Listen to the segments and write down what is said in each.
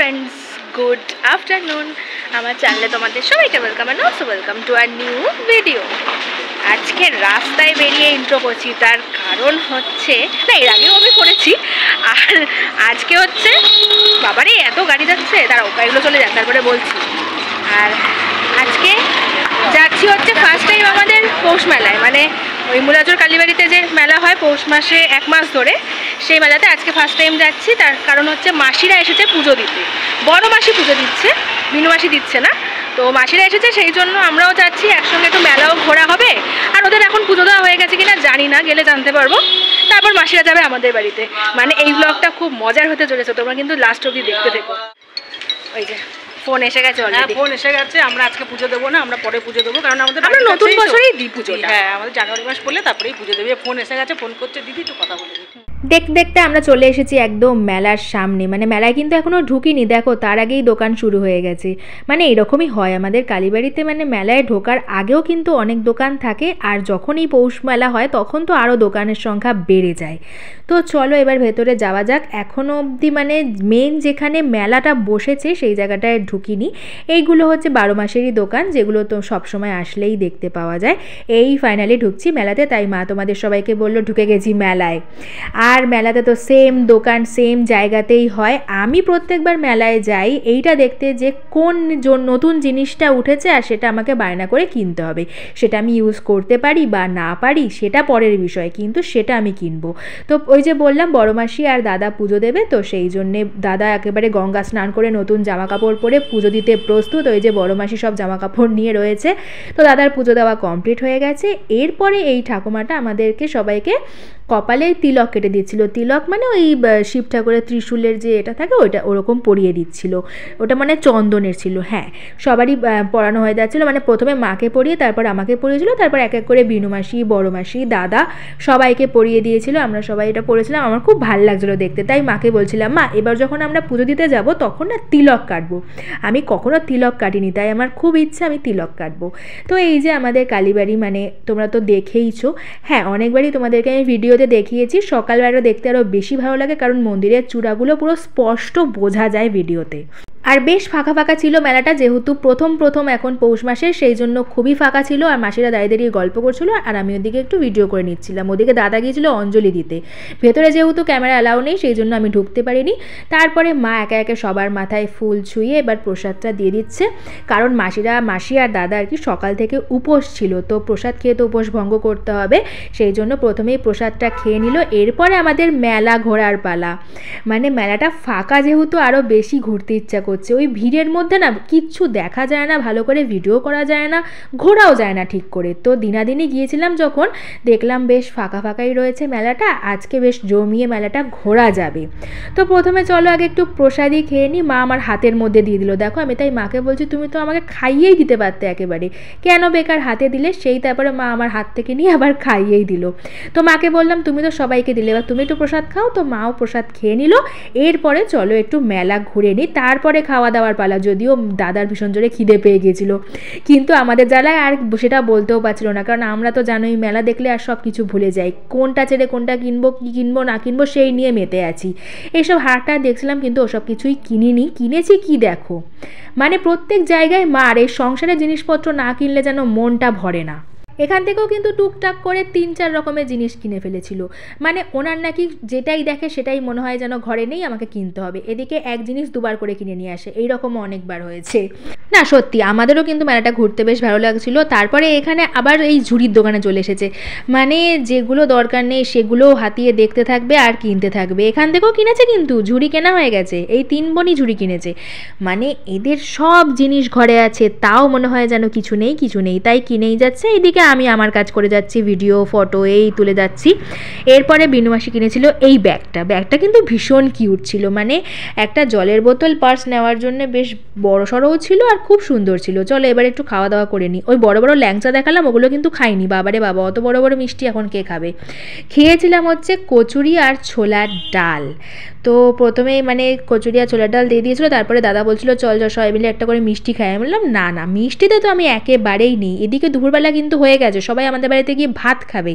Friends good afternoon আমার চ্যানেলে তোমাদের সবাইকে welcome and also welcome to a new video. আজকে রাস্তায় বেরিয়ে ইন্ট্রো করছি, তার কারণ হচ্ছে না এর আগেও আমি করেছি, আর আজকে হচ্ছে বাবারে এত গাড়ি যাচ্ছে, তারা উপায়গুলো চলে যাক তারপরে বলছি। আর আজকে যাচ্ছি হচ্ছে ফার্স্ট টাইম আমাদের পৌষ মেলায়, মানে ওই মুলাজোর কালীবাড়িতে যে মেলা হয় পৌষ মাসে 1 মাস ধরে, সেই মেলাতে আজকে ফার্স্ট টাইম যাচ্ছি। তার কারণ হচ্ছে মাসিরা এসেছে পুজো দিতে, বড় মাসি পুজো দিচ্ছে, মিনু মাসি দিচ্ছে না, তো মাসিরা এসেছে সেই জন্য আমরাও যাচ্ছি। একসঙ্গে একটু মেলাও ঘোরা হবে, আর ওদের এখন পুজো দেওয়া হয়ে গেছে কিনা জানি না, গেলে জানতে পারবো। তারপর মাসিরা যাবে আমাদের বাড়িতে। মানে এই ব্লগটা খুব মজার হতে চলেছে, তোমরা কিন্তু লাস্ট অবধি দেখতে থেকো। ওই যে ফোন এসে গেছে অলরেডি, ফোন এসে গেছে। আমরা আজকে পুজো দেবো না, আমরা পরে পুজো দেবো, কারণ আমাদের আমরা নতুন বছরেই দিই পুজো। হ্যাঁ, আমাদের জানুয়ারি মাস পড়লে তারপরেই পুজো দেবে। ফোন এসে গেছে, ফোন করছে দিদি একটু কথা বলে দিই। দেখতে দেখতে আমরা চলে এসেছি একদম মেলার সামনে। মানে মেলায় কিন্তু এখনও ঢুকিনি, দেখো তার আগেই দোকান শুরু হয়ে গেছে। মানে এরকমই হয় আমাদের কালীবাড়িতে, মানে মেলায় ঢোকার আগেও কিন্তু অনেক দোকান থাকে, আর যখন এই পৌষ মেলা হয় তখন তো আরও দোকানের সংখ্যা বেড়ে যায়। তো চলো এবার ভেতরে যাওয়া যাক। এখনও অবধি মানে মেন যেখানে মেলাটা বসেছে সেই জায়গাটায় ঢুকিনি। এইগুলো হচ্ছে 12 মাসেরই দোকান, যেগুলো তো সবসময় আসলেই দেখতে পাওয়া যায়। এই ফাইনালি ঢুকছি মেলাতে, তাই মা তোমাদের সবাইকে বললো ঢুকে গেছি মেলায়। আর মেলাতে তো সেম দোকান সেম জায়গাতেই হয়। আমি প্রত্যেকবার মেলায় যাই এইটা দেখতে যে কোন নতুন জিনিসটা উঠেছে, আর সেটা আমাকে বায়না করে কিনতে হবে। সেটা আমি ইউজ করতে পারি বা না পারি সেটা পরের বিষয়, কিন্তু সেটা আমি কিনবো। তো ওই যে বললাম বড় মাসি আর দাদা পুজো দেবে, তো সেই জন্যে দাদা একেবারে গঙ্গা স্নান করে নতুন জামা কাপড় পরে পুজো দিতে প্রস্তুত। ওই যে বড় মাসি সব জামা কাপড় নিয়ে রয়েছে। তো দাদার পুজো দেওয়া কমপ্লিট হয়ে গেছে। এরপরে এই ঠাকুমাটা আমাদেরকে সবাইকে কপালে তিলক কেটে দিচ্ছিল। তিলক মানে ওই শিব ঠাকুরের ত্রিশূলের যে এটা থাকে ওইটা ওরকম পরিয়ে দিচ্ছিল। ওটা মানে চন্দনের ছিল। হ্যাঁ, সবারই পরানো হয়ে যাচ্ছিলো। মানে প্রথমে মাকে পরিয়ে তারপর আমাকে পরিয়েছিল, তারপর এক এক করে বিনু মাসি, বড় মাসি, দাদা সবাইকে পরিয়ে দিয়েছিল। আমরা সবাই এটা পরেছিলাম, আমার খুব ভালো লাগছিলো দেখতে। তাই মাকে বলছিলাম, মা এবার যখন আমরা পুজো দিতে যাব তখন না তিলক কাটবো। আমি কখনো তিলক কাটিনি, তাই আমার খুব ইচ্ছা আমি তিলক কাটবো। তো এই যে আমাদের কালীবাড়ি, মানে তোমরা তো দেখেইছো। হ্যাঁ, অনেকবারই তোমাদেরকে আমি ভিডিওতে দেখিয়েছি। সকালবেলা দেখতে আরও বেশি ভালো লাগে, কারণ মন্দিরের চূড়াগুলো পুরো স্পষ্ট বোঝা যায় ভিডিওতে। আর বেশ ফাঁকা ফাঁকা ছিল মেলাটা, যেহেতু প্রথম এখন পৌষ মাসের, সেই জন্য খুবই ফাঁকা ছিল। আর মাসিরা দাঁড়িয়ে দাঁড়িয়ে গল্প করছিল, আর আমি ওদিকে একটু ভিডিও করে নিচ্ছিলাম। ওদিকে দাদা গিয়েছিল অঞ্জলি দিতে। ভেতরে যেহেতু ক্যামেরা অ্যালাউ নেই সেই জন্য আমি ঢুকতে পারিনি। তারপরে মা একে একে সবার মাথায় ফুল ছুঁয়ে এবার প্রসাদটা দিয়ে দিচ্ছে, কারণ মাসি আর দাদা আর কি সকাল থেকে উপোস ছিল, তো প্রসাদ খেয়ে তো উপোস ভঙ্গ করতে হবে, সেই জন্য প্রথমেই প্রসাদটা খেয়ে নিল। এরপরে আমাদের মেলা ঘোরার পালা। মানে মেলাটা ফাঁকা যেহেতু আরও বেশি ঘুরতে ইচ্ছা করছে। ওই ভিড়ের মধ্যে না কিচ্ছু দেখা যায় না, ভালো করে ভিডিও করা যায় না, ঘোরাও যায় না ঠিক করে। তো দিনাদিনই গিয়েছিলাম যখন, দেখলাম বেশ ফাঁকা ফাঁকাই রয়েছে মেলাটা, আজকে বেশ জমিয়ে মেলাটা ঘোরা যাবে। তো প্রথমে চলো আগে একটু প্রসাদই খেয়ে নিই। মা আমার হাতের মধ্যে দিয়ে দিল, দেখো আমি তাই মাকে বলছি তুমি তো আমাকে খাইয়েই দিতে পারতে একেবারে, কেন বেকার হাতে দিলে? সেই তারপরে মা আমার হাত থেকে নিয়ে আবার খাইয়েই দিল। তো মাকে বললাম তুমি তো সবাইকে দিলে, এবার তুমি একটু প্রসাদ খাও। তো মাও প্রসাদ খেয়ে নিল। এরপরে চলো একটু মেলা ঘুরে নিই, তারপরে খাওয়া দাওয়ার পালা। যদিও দাদার ভীষণ জোরে খিদে পেয়ে গেছিল, কিন্তু আমাদের জ্বালায় আর সেটা বলতেও পারছিল না, কারণ আমরা তো জানোই মেলা দেখলে আর সব কিছু ভুলে যাই, কোনটা ছেড়ে কোনটা কিনবো, কী কিনবো না কিনবো সেই নিয়ে মেতে আছি। এইসব হাটটা দেখছিলাম, কিন্তু ওসব কিছুই কিনিনি। কিনেছি কি দেখো, মানে প্রত্যেক জায়গায় মার, এই সংসারের জিনিসপত্র না কিনলে যেন মনটা ভরে না। এখান থেকেও কিন্তু টুকটাক করে 3-4 রকমের জিনিস কিনে ফেলেছিল। মানে ওনার নাকি যেটাই দেখে সেটাই মনে হয় যেন ঘরে নেই, আমাকে কিনতে হবে। এদিকে এক জিনিস দুবার করে কিনে নিয়ে আসে, এইরকমও অনেকবার হয়েছে। না সত্যি আমাদেরও কিন্তু মেলাটা ঘুরতে বেশ ভালো লাগছিলো। তারপরে এখানে আবার এই ঝুড়ির দোকানে চলে এসেছে, মানে যেগুলো দরকার নেই সেগুলোও হাতিয়ে দেখতে থাকবে আর কিনতে থাকবে। এখান থেকেও কিনেছে, কিন্তু ঝুড়ি কেনা হয়ে গেছে, এই 3 বোনই ঝুড়ি কিনেছে। মানে এদের সব জিনিস ঘরে আছে, তাও মনে হয় যেন কিছু নেই, তাই কিনেই যাচ্ছে। এইদিকে আমি আমার কাজ করে যাচ্ছি, ভিডিও ফটো এই তুলে যাচ্ছি। এরপরে বিনু মাসি কিনেছিল এই ব্যাগটা কিন্তু ভীষণ কিউট ছিল। মানে একটা জলের বোতল পার্স নেওয়ার জন্য বেশ বড় সড়ও ছিল আর খুব সুন্দর ছিল। চলো এবার একটু খাওয়া দাওয়া করে নিই। ওই বড় বড় ল্যাংচা দেখালাম, ওগুলো কিন্তু খাইনি। বাবারে বাবা, অত বড় বড় মিষ্টি এখন কে খাবে। খেয়েছিলাম হচ্ছে কচুরি আর ছোলার ডাল। তো প্রথমেই মানে কচুরি আর ছোলার ডাল দিয়ে দিয়েছিল, তারপরে দাদা বলছিল চল সবাই মিলে একটা করে মিষ্টি খাই। আমি বললাম না মিষ্টিতে তো আমি একেবারেই নেই। এদিকে দুপুরবেলা কিন্তু হয়ে হয়ে গেছে, সবাই আমাদের বাড়িতে গিয়ে ভাত খাবে,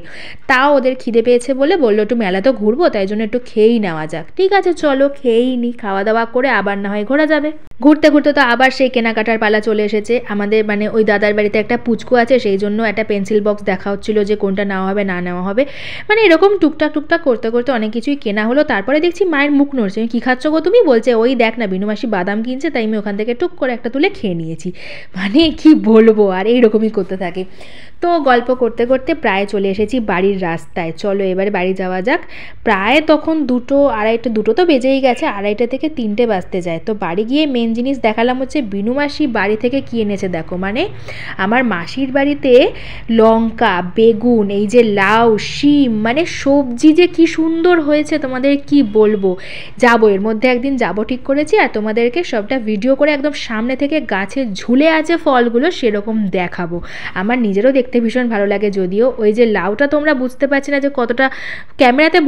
তাও ওদের খিদে পেয়েছে বলে বললো একটু মেলা তো ঘুরবো, তাই জন্য একটু খেয়েই নেওয়া যাক। ঠিক আছে চলো খেয়েই নিই, খাওয়া দাওয়া করে আবার না হয় ঘোরা যাবে। ঘুরতে ঘুরতে তো আবার সেই কেনাকাটার পালা চলে এসেছে আমাদের, মানে ওই দাদার বাড়িতে একটা পুচকু আছে, সেই জন্য একটা পেন্সিল বক্স দেখা হচ্ছিলো যে কোনটা নেওয়া হবে না নেওয়া হবে, মানে এরকম টুকটাক টুকটাক করতে করতে অনেক কিছুই কেনা হলো। তারপরে দেখছি মায়ের মুখ নড়ছে, কী খাচ্ছ গো তুমি? বলছে ওই দেখ না বিনু মাসি বাদাম কিনছে, তাই আমি ওখান থেকে টুক করে একটা তুলে খেয়ে নিয়েছি। মানে কি বলবো, আর এইরকমই করতে থাকে। তো গল্প করতে করতে প্রায় চলে এসেছি বাড়ির রাস্তায়, চলো এবারে বাড়ি যাওয়া যাক। প্রায় তখন 2টো তো বেজেই গেছে, 2:30 থেকে 3টে বাজতে যায়। তো বাড়ি গিয়ে মেন জিনিস দেখালাম হচ্ছে বিনু মাসি বাড়ি থেকে কি এনেছে দেখো, মানে আমার মাসির বাড়িতে লঙ্কা, বেগুন, এই যে লাউ, শিম, মানে সবজি যে কি সুন্দর হয়েছে তোমাদের কি বলবো। যাবো এর মধ্যে একদিন যাবো ঠিক করেছি, আর তোমাদেরকে সবটা ভিডিও করে একদম সামনে থেকে গাছে ঝুলে আছে ফলগুলো সেরকম দেখাবো। আমার নিজেরও দেখতে ভীষণ ভালো লাগে, যদিও ওই যে লাউটা তোমরা বুঝতে পারছি না যে কতটা ক্যামেরাতে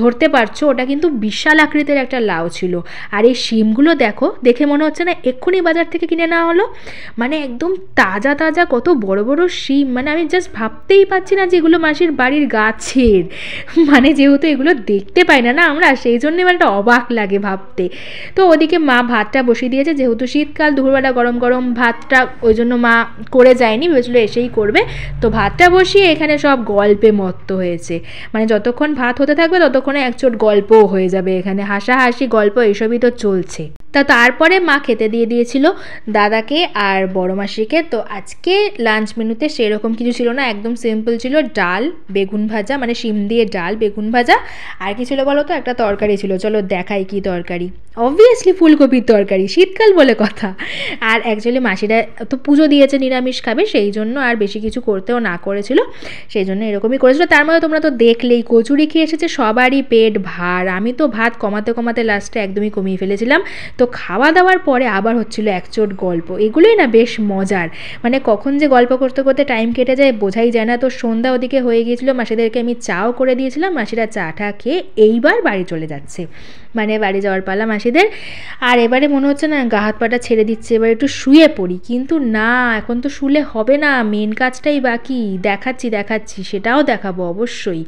ধরতে পারছো, ওটা কিন্তু বিশাল আকৃতির একটা লাউ ছিল। আর এই শিমগুলো দেখো, দেখে মনে হচ্ছে না এক্ষুনি বাজার থেকে কিনে নেওয়া হলো, মানে একদম তাজা তাজা কত বড় বড় শিম, মানে আমি জাস্ট ভাবতেই পাচ্ছি না যে এগুলো মাসির বাড়ির গাছের, মানে যেহেতু এগুলো দেখতে পাই না আমরা, সেই জন্যই মানে একটা অবাক লাগে ভাবতে। তো ওদিকে মা ভাতটা বসিয়ে দিয়েছে, যেহেতু শীতকাল দুপুরবেলা গরম গরম ভাতটা ওই জন্য মা করে যায়নি, ভেবেছিল এসেই করবে। তো ভাতটা বসিয়ে এখানে সব গল্পে মত্ত হয়েছে, মানে যতক্ষণ ভাত হতে থাকবে ততক্ষণে একচোট গল্পও হয়ে যাবে, এখানে হাসাহাসি গল্প এসবই তো চলছে। তারপরে মা খেতে দিয়ে দিয়েছিল দাদাকে আর বড় মাসিকে। তো আজকে লাঞ্চ মেনুতে সেরকম কিছু ছিল না, একদম সিম্পল ছিল, ডাল বেগুন ভাজা, মানে শিম দিয়ে ডাল বেগুন ভাজা, আর কি ছিল বলো তো, একটা তরকারি ছিল, চলো দেখাই কি তরকারি। অবভিয়াসলি ফুলকপির তরকারি, শীতকাল বলে কথা। আর অ্যাকচুয়ালি মাসিরা তো পুজো দিয়েছে নিরামিষ খাবে, সেই জন্য আর বেশি কিছু করতেও না করেছিল, সেই জন্য এরকমই করেছিল। তার মধ্যে তোমরা তো দেখলেই কচুরি খেয়ে এসেছে, সবারই পেট ভার। আমি তো ভাত কমাতে কমাতে লাস্টে একদমই কমিয়ে ফেলেছিলাম। তো খাওয়া দাওয়ার পরে আবার হচ্ছিল একচোট গল্প, এগুলোই না বেশ মজার, মানে কখন যে গল্প করতে করতে টাইম কেটে যায় বোঝাই যায় না। তো সন্ধ্যা ওদিকে হয়ে গিয়েছিল, মাসিদেরকে আমি চাও করে দিয়েছিলাম, মাসিরা চাটা খেয়ে এইবার বাড়ি চলে যাচ্ছে, মানে বাড়ি যাওয়ার পালা মাসিদের। আর এবারে মনে হচ্ছে না গা হাত পাটা ছেড়ে দিচ্ছে, এবার একটু শুয়ে পড়ি, কিন্তু না এখন তো শুলে হবে না, মেন কাজটাই বাকি, দেখাচ্ছি সেটাও দেখাবো অবশ্যই।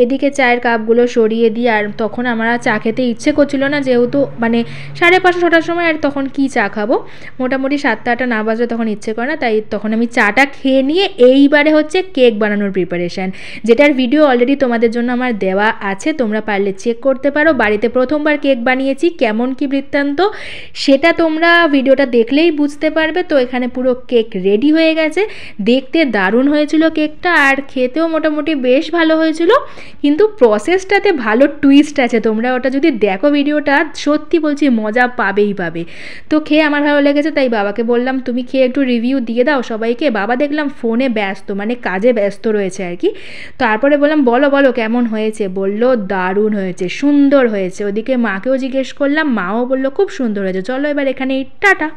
এদিকে চায়ের কাপগুলো সরিয়ে দিই, আর তখন আমার চা খেতে ইচ্ছে করছিল না, যেহেতু মানে 5:30-6টার সময়, আর তখন কি চা খাবো, মোটামুটি 7টা-8টা না বাজলে তখন ইচ্ছে করে না, তাই তখন আমি চাটা খেয়ে নিয়ে এইবারে হচ্ছে কেক বানানোর প্রিপারেশান, যেটার ভিডিও অলরেডি তোমাদের জন্য আমার দেওয়া আছে, তোমরা পারলে চেক করতে পারো। বাড়িতে প্রথমবার কেক বানিয়েছি, কেমন কি বৃত্তান্ত সেটা তোমরা ভিডিওটা দেখলেই বুঝতে পারবে। তো এখানে পুরো কেক রেডি হয়ে গেছে, দেখতে দারুণ হয়েছিল কেকটা, আর খেতেও মোটামুটি বেশ ভালো হয়েছিল, কিন্তু প্রসেসটাতে ভালো টুইস্ট আছে, তোমরা ওটা যদি দেখো ভিডিওটা সত্যি বলছি মজা পাবেই পাবে। তো খেয়ে আমার ভালো লেগেছে, তাই বাবাকে বললাম তুমি খেয়ে একটু রিভিউ দিয়ে দাও সবাইকে। বাবা দেখলাম ফোনে ব্যস্ত, মানে কাজে ব্যস্ত রয়েছে আর কি। তারপরে বললাম বলো কেমন হয়েছে, বললো দারুণ হয়েছে, সুন্দর হয়েছে। ওদিকে মাকেও জিজ্ঞেস করলাম, মাও বললো খুব সুন্দর হয়েছে। চলো এবার এখানেই টাটা।